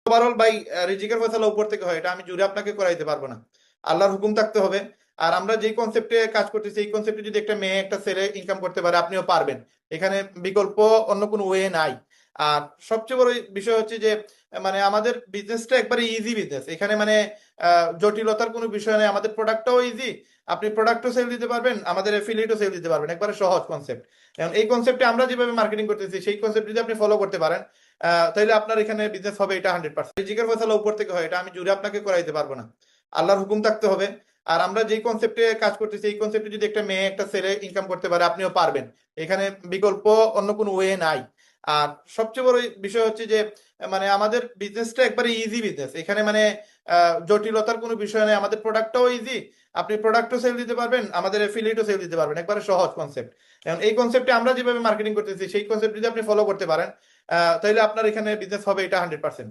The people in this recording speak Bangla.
ওভারঅল ভাই, রিজিকের ফয়সালা উপর থেকে হয়, এটা আমি জুড়ে আপনাকে করাইতে পারবো না। আল্লাহর হুকুম থাকতে হবে। আর আমরা যেই কনসেপ্টে কাজ করতেছি, এই কনসেপ্টে যদি একটা মেয়ে একটা ছেলে ইনকাম করতে পারে, আপনিও পারবেন। এখানে বিকল্প অন্য কোনো ওয়ে নাই। আর সবচেয়ে বড় বিষয় হচ্ছে যে মানে আমাদের বিজনেসটা একবারে ইজি বিজনেস। এখানে মানে জটিলতার কোনো বিষয় নেই। আমাদের প্রোডাক্টটাও ইজি, আপনি প্রোডাক্টও সেল দিতে পারবেন, আমাদের এফিলিয়েটও সেল দিতে পারবেন, একবারে সহজ কনসেপ্ট। এখন এই কনসেপ্টে আমরা যেভাবে মার্কেটিং করতেছি, সেই কনসেপ্ট যদি আপনি ফলো করতে পারেন, তাইলে আপনার এখানে বিজনেস হবে, এটা 100%। রিজিকের ফয়সালা উপর থেকে হয়, এটা আমি জুড়ে আপনাকে করাইতে পারবো না। আল্লাহর হুকুম থাকতে হবে। আর আমরা যেই কনসেপ্টে কাজ করতেছি, এই কনসেপ্টে যদি একটা মেয়ে একটা ছেলে ইনকাম করতে পারে, আপনিও পারবেন। এখানে বিকল্প অন্য কোনো ওয়ে নাই। আর সবচেয়ে বড় বিষয় হচ্ছে যে মানে আমাদের বিজনেসটা একবারে ইজি বিজনেস। এখানে মানে জটিলতার কোনো বিষয় নেই। আমাদের প্রোডাক্টটাও ইজি, আপনি প্রোডাক্টও সেল দিতে পারবেন, আমাদের এফিলিয়েটও সেল দিতে পারবেন, একবারে সহজ কনসেপ্ট। এখন এই কনসেপ্টে আমরা যেভাবে মার্কেটিং করতেছি, সেই কনসেপ্ট যদি আপনি ফলো করতে পারেন, তাইলে আপনার এখানে বিজনেস হবে, এটা 100%।